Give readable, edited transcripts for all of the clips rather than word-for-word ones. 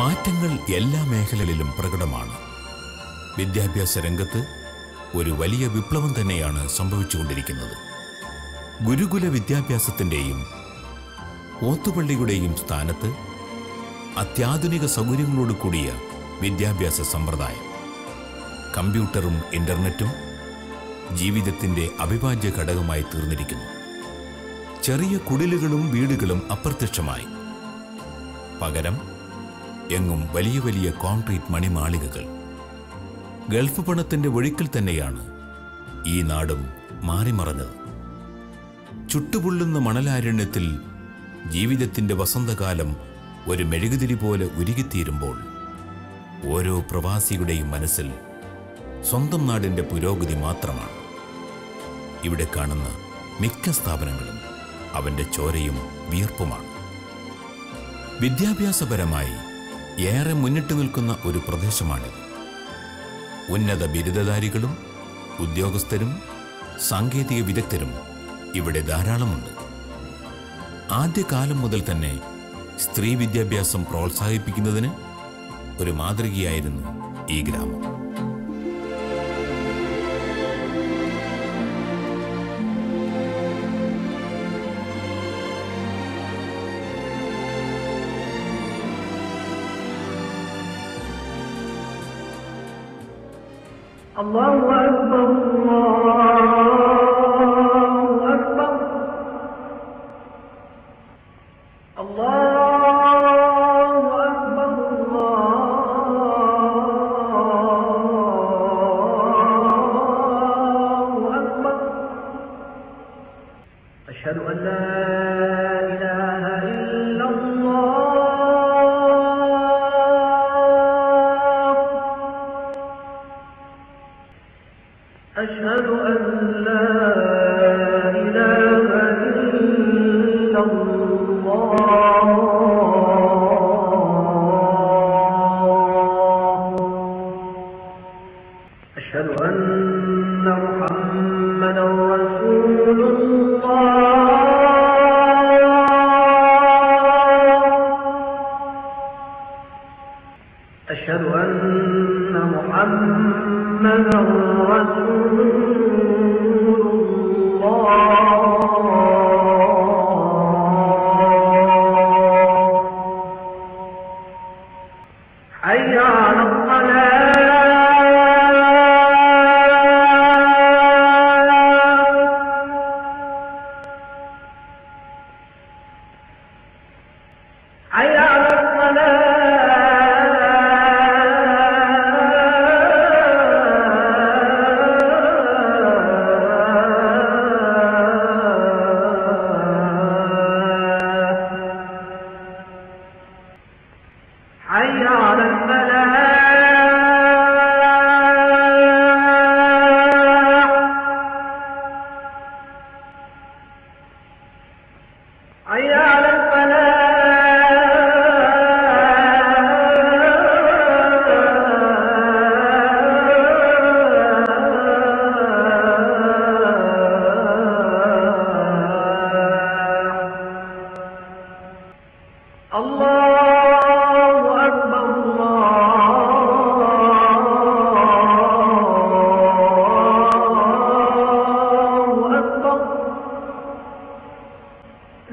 മാറ്റങ്ങൾ എല്ലാ മേഖലകളിലും പ്രകടമാണ്. വിദ്യാഭ്യാസ രംഗത്ത് ഒരു വലിയ വിപ്ലവം തന്നെയാണ് സംഭവിച്ചുകൊണ്ടിരിക്കുന്നത്. ഗുരുകുല വിദ്യാഭ്യാസത്തിൻ്റെയും ഓത്തുപള്ളിയുടെയും സ്ഥാനത്ത് അത്യാധുനിക സൗകര്യങ്ങളോട് കൂടിയ വിദ്യാഭ്യാസ സമ്പ്രദായം, കമ്പ്യൂട്ടറും ഇൻ്റർനെറ്റും ജീവിതത്തിൻ്റെ അവിഭാജ്യ ഘടകമായി തീർന്നിരിക്കുന്നു. ചെറിയ കുടിലുകളും വീടുകളും അപ്രത്യക്ഷമായി. പകരം എങ്ങും വലിയ വലിയ കോൺക്രീറ്റ് മണിമാളികകൾ. ഗൾഫ് പണത്തിൻ്റെ ഒഴുക്കിൽ തന്നെയാണ് ഈ നാടും മാറിമറഞ്ഞത്. ചുട്ടുപൊള്ളുന്ന മണലാരണ്യത്തിൽ ജീവിതത്തിൻ്റെ വസന്തകാലം ഒരു മെഴുകുതിരി പോലെ ഉരുകിത്തീരുമ്പോൾ ഓരോ പ്രവാസിയുടെയും മനസ്സിൽ സ്വന്തം നാടിൻ്റെ പുരോഗതി മാത്രമാണ്. ഇവിടെ കാണുന്ന മിക്ക സ്ഥാപനങ്ങളും അവൻ്റെ ചോരയും വിയർപ്പുമാണ്. വിദ്യാഭ്യാസപരമായി ഏറെ മുന്നിട്ട് നിൽക്കുന്ന ഒരു പ്രദേശമാണിത്. ഉന്നത ബിരുദധാരികളും ഉദ്യോഗസ്ഥരും സാങ്കേതിക വിദഗ്ധരും ഇവിടെ ധാരാളമുണ്ട്. ആദ്യകാലം മുതൽ തന്നെ സ്ത്രീ വിദ്യാഭ്യാസം പ്രോത്സാഹിപ്പിക്കുന്നതിന് ഒരു മാതൃകയായിരുന്നു ഈ ഗ്രാമം. അല്ലാഹു അക്ബർ അല്ലാഹു അക്ബർ അല്ലാഹു അക്ബർ അല്ലാഹു അക്ബർ അശ്ഹദു അൻ ലാ ഇലാഹ ഇല്ലല്ലാഹ് أشهد أن لا إله إلا الله أشهد أن محمدا رسول الله أشهد أن محمدا رسول حي على الصلاة حي على حي على الفلاح حي على الفلاح الله أكبر الله أكبر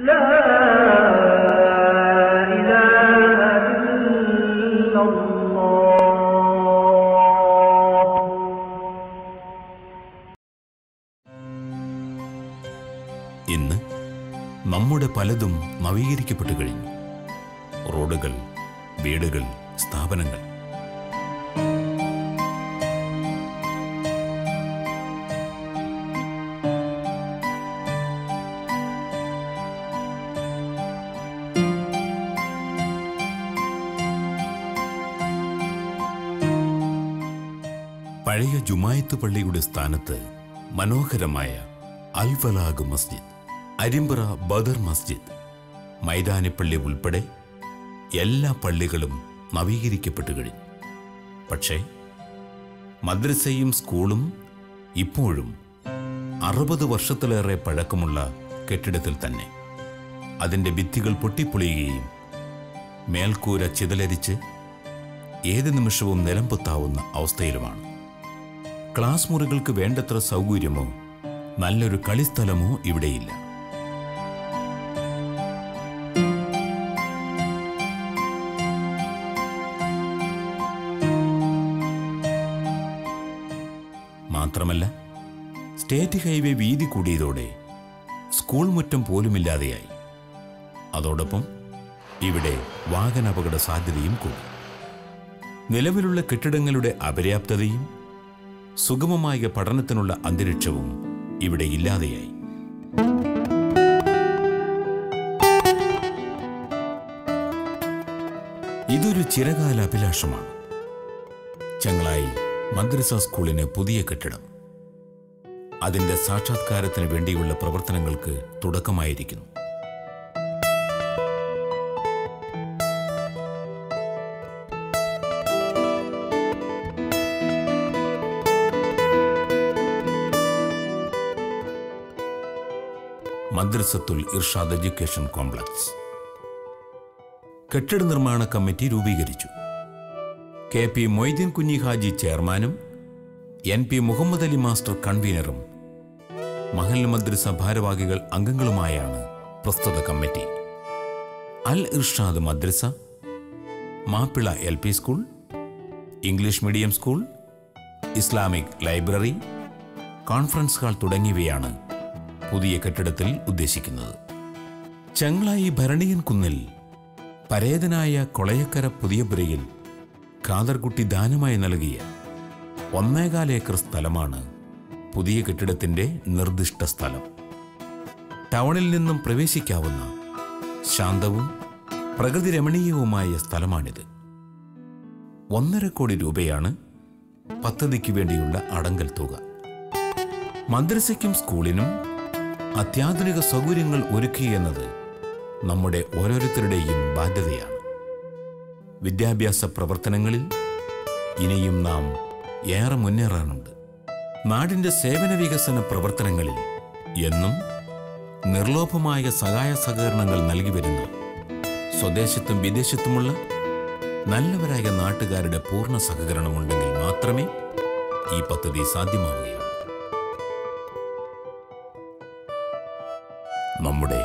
لا إله إلا الله. ഇന്ന് നമ്മുടെ പലതും നവീകരിക്കപ്പെട്ടു കഴിഞ്ഞു. റോഡുകൾ, വീടുകൾ, സ്ഥാപനങ്ങൾ. പഴയ ജുമായത്ത് പള്ളിയുടെ സ്ഥാനത്ത് മനോഹരമായ അൽ ഫലാഹ് മസ്ജിദ്, അരിമ്പറ ബദർ മസ്ജിദ്, മൈതാനിപ്പള്ളി ഉൾപ്പെടെ എല്ലാ പള്ളികളും നവീകരിക്കപ്പെട്ടു കഴിഞ്ഞു. പക്ഷേ മദ്രസയും സ്കൂളും ഇപ്പോഴും 60 വർഷത്തിലേറെ പഴക്കമുള്ള കെട്ടിടത്തിൽ തന്നെ. അതിൻ്റെ ഭിത്തികൾ പൊട്ടിപ്പൊളിയുകയും മേൽക്കൂര ചിതലരിച്ച് ഏത് നിമിഷവും നിലംപൊത്താവുന്ന അവസ്ഥയിലുമാണ്. ക്ലാസ് മുറികൾക്ക് വേണ്ടത്ര സൗകര്യമോ നല്ലൊരു കളിസ്ഥലമോ ഇവിടെയില്ല. മാത്രമല്ല, സ്റ്റേറ്റ് ഹൈവേ വീതി കൂടിയതോടെ സ്കൂൾ മുറ്റം പോലുമില്ലാതെയായി. അതോടൊപ്പം ഇവിടെ വാഹനാപകട സാധ്യതയും കൂടി. നിലവിലുള്ള കെട്ടിടങ്ങളുടെ അപര്യാപ്തതയും സുഗമമായ പഠനത്തിനുള്ള അന്തരീക്ഷവും ഇവിടെ ഇല്ലാതെയായി. ഇതൊരു ചിരകാല അഭിലാഷമാണ്. ചങ്ങളായി മദ്രസ സ്കൂളിന് പുതിയ കെട്ടിടം. അതിന്റെ സാക്ഷാത്കാരത്തിന് വേണ്ടിയുള്ള പ്രവർത്തനങ്ങൾക്ക് തുടക്കമായിരിക്കുന്നു. മദ്രസത്തുൽ ഇർഷാദ് എഡ്യൂക്കേഷൻ കോംപ്ലക്സ് കെട്ടിട നിർമ്മാണ കമ്മിറ്റി രൂപീകരിച്ചു. KP മൊയ്തീൻ കുഞ്ഞി ഹാജി ചെയർമാനും NP മുഹമ്മദ് അലി മാസ്റ്റർ കൺവീനറും മഹൽ മദ്രസ ഭാരവാഹികൾ അംഗങ്ങളുമായാണ് പ്രസ്തുത കമ്മിറ്റി. അൽ ഇർഷാദ് മദ്രസ, Mappila LP school, English medium school, Islamic library, conference hall തുടങ്ങിയവയാണ് പുതിയ കെട്ടിടത്തിൽ ഉദ്ദേശിക്കുന്നത്. ചങ്ങളായി ഭരണിയൻ കുന്നിൽ പരേതനായ കൊളയക്കര പുതിയപുരയിൽ ഖാദർകുട്ടി ദാനമായി നൽകിയ 1.25 ഏക്കർ സ്ഥലമാണ് പുതിയ കെട്ടിടത്തിന്റെ നിർദ്ദിഷ്ട സ്ഥലം. ടൗണിൽ നിന്നും പ്രവേശിക്കാവുന്ന ശാന്തവും പ്രകൃതി രമണീയവുമായ സ്ഥലമാണിത്. 1.5 കോടി രൂപയാണ് പദ്ധതിക്ക് വേണ്ടിയുള്ള അടങ്കൽ തുക. മദ്രസയ്ക്കും സ്കൂളിനും അത്യാധുനിക സൗകര്യങ്ങൾ ഒരുക്കുക എന്നത് നമ്മുടെ ഓരോരുത്തരുടെയും ബാധ്യതയാണ്. വിദ്യാഭ്യാസ പ്രവർത്തനങ്ങളിൽ ഇനിയും നാം ഏറെ മുന്നേറാനുണ്ട്. നാടിന്റെ സേവന വികസന പ്രവർത്തനങ്ങളിൽ എന്നും നിർലോഭമായ സഹായ സഹകരണങ്ങൾ നൽകി വരുന്ന സ്വദേശത്തും വിദേശത്തുമുള്ള നല്ലവരായ നാട്ടുകാരുടെ പൂർണ്ണ സഹകരണമുണ്ടെങ്കിൽ മാത്രമേ ഈ പദ്ധതി സാധ്യമാവുകയുള്ളൂ. നമ്മുടെ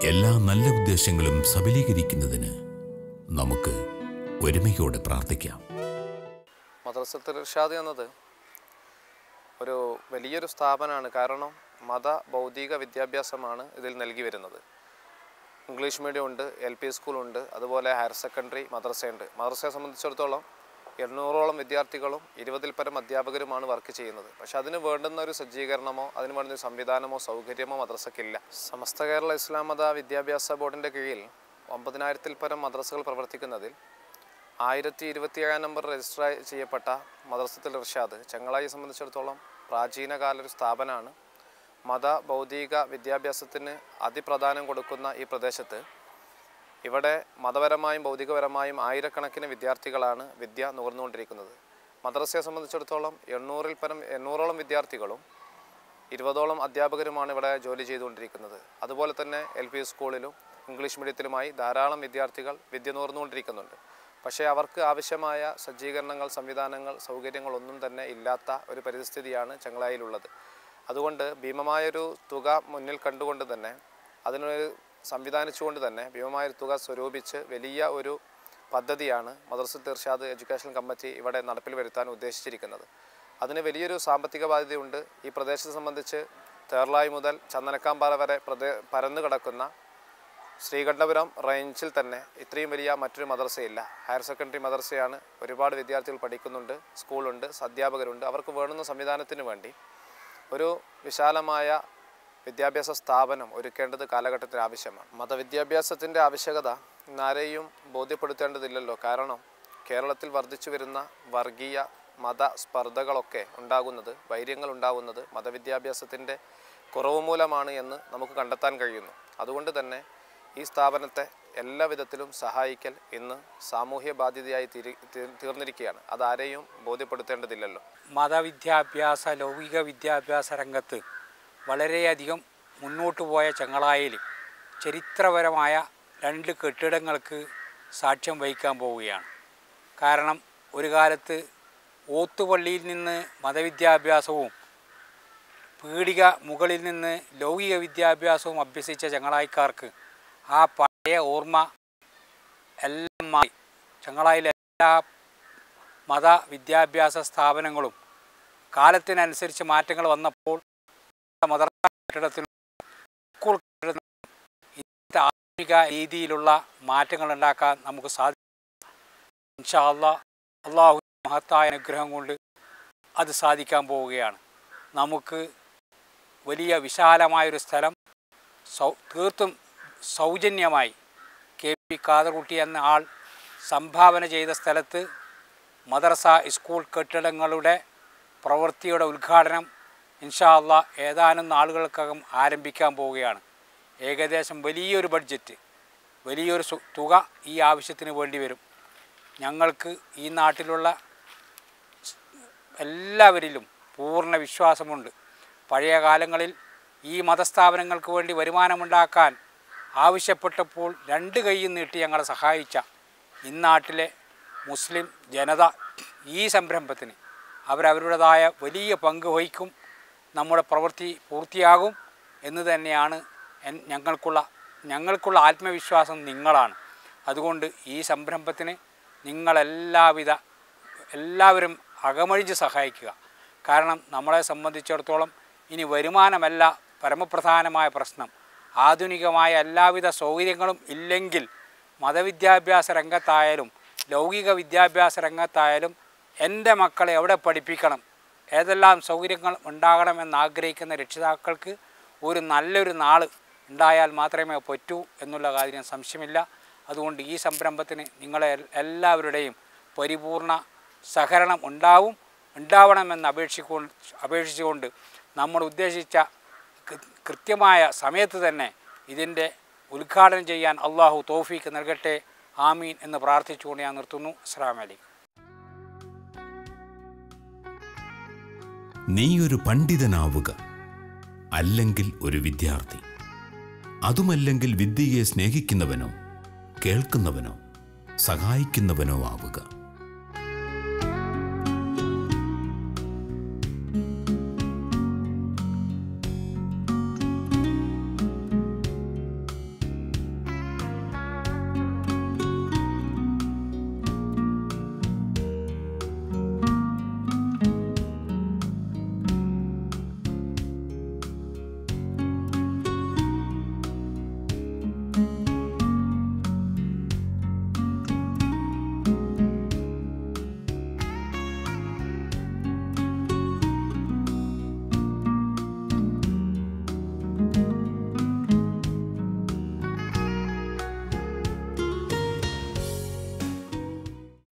എല്ലാ നല്ല ഉദ്ദേശങ്ങളും സഫലീകരിക്കുന്നതിന് നമുക്ക് ഒരുമയോടെ പ്രാർത്ഥിക്കാം. മദ്രസത്തുൽ ഇർഷാദ് എന്നത് ഒരു വലിയൊരു സ്ഥാപനമാണ്. കാരണം മത ഭൗതിക വിദ്യാഭ്യാസമാണ് ഇതിൽ നൽകി വരുന്നത്. ഇംഗ്ലീഷ് മീഡിയം ഉണ്ട്, LP സ്കൂളുണ്ട്, അതുപോലെ ഹയർ സെക്കൻഡറി മദ്രസയുണ്ട്. മദ്രസയെ സംബന്ധിച്ചിടത്തോളം 800ഓളം വിദ്യാർത്ഥികളും 20-ൽ പരം അധ്യാപകരുമാണ് വർക്ക് ചെയ്യുന്നത്. പക്ഷെ അതിന് വേണ്ടുന്ന ഒരു സജ്ജീകരണമോ അതിന് വേണ്ടുന്ന ഒരു സംവിധാനമോ സൗകര്യമോ മദ്രസയ്ക്കില്ല. സമസ്ത കേരള ഇസ്ലാം മത വിദ്യാഭ്യാസ ബോർഡിൻ്റെ കീഴിൽ 90,000-ൽ പരം മദ്രസകൾ പ്രവർത്തിക്കുന്നതിൽ 1027 നമ്പർ രജിസ്റ്റർ ചെയ്യപ്പെട്ട മദ്രസത്തുൽ ഇർഷാദ് ചങ്ങളായി സംബന്ധിച്ചിടത്തോളം പ്രാചീനകാല ഒരു സ്ഥാപനമാണ്. മത ഭൗതിക വിദ്യാഭ്യാസത്തിന് അതിപ്രധാനം കൊടുക്കുന്ന ഈ പ്രദേശത്ത് ഇവിടെ മതപരമായും ഭൗതികപരമായും ആയിരക്കണക്കിന് വിദ്യാർത്ഥികളാണ് വിദ്യ നുകർന്നുകൊണ്ടിരിക്കുന്നത്. മദ്രസയെ സംബന്ധിച്ചിടത്തോളം 800ഓളം വിദ്യാർത്ഥികളും 20ഓളം അധ്യാപകരുമാണ് ഇവിടെ ജോലി ചെയ്തുകൊണ്ടിരിക്കുന്നത്. അതുപോലെ തന്നെ LP സ്കൂളിലും ഇംഗ്ലീഷ് മീഡിയത്തിലുമായി ധാരാളം വിദ്യാർത്ഥികൾ വിദ്യ നുകർന്നുകൊണ്ടിരിക്കുന്നുണ്ട്. പക്ഷേ അവർക്ക് ആവശ്യമായ സജ്ജീകരണങ്ങൾ, സംവിധാനങ്ങൾ, സൗകര്യങ്ങളൊന്നും തന്നെ ഇല്ലാത്ത ഒരു പരിസ്ഥിതിയാണ് ചങ്ങളായിലുള്ളത്. അതുകൊണ്ട് ഭീമമായൊരു തുക മുന്നിൽ കണ്ടുകൊണ്ട് തന്നെ അതിനൊരു സംവിധാനിച്ചുകൊണ്ട് തന്നെ ഭീമമായൊരു തുക സ്വരൂപിച്ച് വലിയ ഒരു പദ്ധതിയാണ് മദ്രസത്തുൽ ഇർഷാദ് എഡ്യൂക്കേഷൻ കമ്മിറ്റി ഇവിടെ നടപ്പിൽ വരുത്താൻ ഉദ്ദേശിച്ചിരിക്കുന്നത്. അതിന് വലിയൊരു സാമ്പത്തിക ബാധ്യതയുണ്ട്. ഈ പ്രദേശത്തെ സംബന്ധിച്ച് തേർലായി മുതൽ ചന്ദനക്കാമ്പാറ വരെ പരന്നു കിടക്കുന്ന ശ്രീകണ്ഠപുരം റേഞ്ചിൽ തന്നെ ഇത്രയും വലിയ മറ്റൊരു മദ്രസയില്ല. Higher secondary മദ്രസയാണ്. ഒരുപാട് വിദ്യാർത്ഥികൾ പഠിക്കുന്നുണ്ട്, സ്കൂളുണ്ട്, അധ്യാപകരുണ്ട്. അവർക്ക് വേണ്ടുന്ന സംവിധാനത്തിന് വേണ്ടി ഒരു വിശാലമായ വിദ്യാഭ്യാസ സ്ഥാപനം ഒരുക്കേണ്ടത് കാലഘട്ടത്തിന് ആവശ്യമാണ്. മതവിദ്യാഭ്യാസത്തിൻ്റെ ആവശ്യകത ഇന്നാരെയും ബോധ്യപ്പെടുത്തേണ്ടതില്ലല്ലോ. കാരണം കേരളത്തിൽ വർദ്ധിച്ചു വരുന്ന വർഗീയ മത സ്പർദ്ധകളൊക്കെ ഉണ്ടാകുന്നത്, വൈര്യങ്ങൾ ഉണ്ടാകുന്നത് മതവിദ്യാഭ്യാസത്തിൻ്റെ കുറവ് മൂലമാണ് എന്ന് നമുക്ക് കണ്ടെത്താൻ കഴിയുന്നു. അതുകൊണ്ട് തന്നെ ഈ സ്ഥാപനത്തെ എല്ലാ വിധത്തിലും സഹായിക്കൽ ഇന്ന് സാമൂഹ്യ ബാധ്യതയായി തീർന്നിരിക്കുകയാണ്. അതാരെയും ബോധ്യപ്പെടുത്തേണ്ടതില്ലല്ലോ. മതവിദ്യാഭ്യാസ, ലൗകിക വിദ്യാഭ്യാസ രംഗത്ത് വളരെയധികം മുന്നോട്ട് പോയ ചങ്ങളായിൽ ചരിത്രപരമായ 2 കെട്ടിടങ്ങൾക്ക് സാക്ഷ്യം വഹിക്കാൻ പോവുകയാണ്. കാരണം ഒരു കാലത്ത് ഓത്തുപള്ളിയിൽ നിന്ന് മതവിദ്യാഭ്യാസവും പീഠിക മുകളിൽ നിന്ന് ലൗകിക വിദ്യാഭ്യാസവും അഭ്യസിച്ച ചങ്ങളായിക്കാർക്ക് ആ പഴയ ഓർമ്മ എല്ലാം മാറി. ചങ്ങളായിലെ എല്ലാ മതവിദ്യാഭ്യാസ സ്ഥാപനങ്ങളും കാലത്തിനനുസരിച്ച് മാറ്റങ്ങൾ വന്നപ്പോൾ മദ്രസ കെട്ടിടത്തിലും സ്കൂൾ കെട്ടിടത്തിലും ഇന്നത്തെ ആധുനിക രീതിയിലുള്ള മാറ്റങ്ങൾ ഉണ്ടാക്കാൻ നമുക്ക് സാധിക്കും. ഇൻഷാ അല്ലാഹ് അള്ളാഹു മഹത്തായ അനുഗ്രഹം കൊണ്ട് അത് സാധിക്കാൻ പോവുകയാണ്. നമുക്ക് വലിയ വിശാലമായൊരു സ്ഥലം തീർത്തും സൗജന്യമായി KP കാദർകുട്ടി എന്ന ആൾ സംഭാവന ചെയ്ത സ്ഥലത്ത് മദ്രസ സ്കൂൾ കെട്ടിടങ്ങളുടെ പ്രവൃത്തിയുടെ ഉദ്ഘാടനം ഇൻഷാ അല്ലാഹ് ഏതാനും നാളുകൾക്കകം ആരംഭിക്കാൻ പോവുകയാണ്. ഏകദേശം വലിയൊരു ബഡ്ജറ്റ്, വലിയൊരു തുക ഈ ആവശ്യത്തിന് വേണ്ടി വരും. ഞങ്ങൾക്ക് ഈ നാട്ടിലുള്ള എല്ലാവരിലും പൂർണ്ണ വിശ്വാസമുണ്ട്. പഴയ കാലങ്ങളിൽ ഈ മതസ്ഥാപനങ്ങൾക്ക് വേണ്ടി വരുമാനമുണ്ടാക്കാൻ ആവശ്യപ്പെട്ടപ്പോൾ രണ്ട് കൈയും നീട്ടി ഞങ്ങളെ സഹായിച്ച ഇന്നാട്ടിലെ മുസ്ലിം ജനത ഈ സംരംഭത്തിന് അവരവരുടേതായ വലിയ പങ്ക് വഹിക്കും. നമ്മുടെ പ്രവൃത്തി പൂർത്തിയാകും എന്ന് തന്നെയാണ് ഞങ്ങൾക്കുള്ള ആത്മവിശ്വാസം നിങ്ങളാണ്. അതുകൊണ്ട് ഈ സംരംഭത്തിന് എല്ലാവരും അകമഴിഞ്ഞ് സഹായിക്കുക. കാരണം നമ്മളെ സംബന്ധിച്ചിടത്തോളം ഇനി വരുമാനമല്ല പരമപ്രധാനമായ പ്രശ്നം. ആധുനികമായ എല്ലാവിധ സൗകര്യങ്ങളും ഇല്ലെങ്കിൽ മതവിദ്യാഭ്യാസ രംഗത്തായാലും ലൗകിക വിദ്യാഭ്യാസ രംഗത്തായാലും എൻ്റെ മക്കളെ എവിടെ പഠിപ്പിക്കണം, ഏതെല്ലാം സൗകര്യങ്ങൾ ഉണ്ടാകണമെന്നാഗ്രഹിക്കുന്ന രക്ഷിതാക്കൾക്ക് ഒരു നല്ലൊരു നാൾ ഉണ്ടായാൽ മാത്രമേ പറ്റൂ എന്നുള്ള കാര്യം സംശയമില്ല. അതുകൊണ്ട് ഈ സംരംഭത്തിന് നിങ്ങളെ എല്ലാവരുടെയും പരിപൂർണ സഹകരണം ഉണ്ടാവണമെന്ന് അപേക്ഷിച്ചുകൊണ്ട് നമ്മൾ ഉദ്ദേശിച്ച കൃത്യമായ സമയത്ത് തന്നെ ഇതിൻ്റെ ഉദ്ഘാടനം ചെയ്യാൻ അള്ളാഹു തൗഫീക്ക് നൽകട്ടെ. ആമീൻ എന്ന് പ്രാർത്ഥിച്ചുകൊണ്ട് ഞാൻ നിർത്തുന്നു. അസ്സലാമു അലൈക്കും. നീയൊരു പണ്ഡിതനാവുക, അല്ലെങ്കിൽ ഒരു വിദ്യാർത്ഥി, അതുമല്ലെങ്കിൽ വിദ്യയെ സ്നേഹിക്കുന്നവനോ കേൾക്കുന്നവനോ സഹായിക്കുന്നവനോ ആവുക.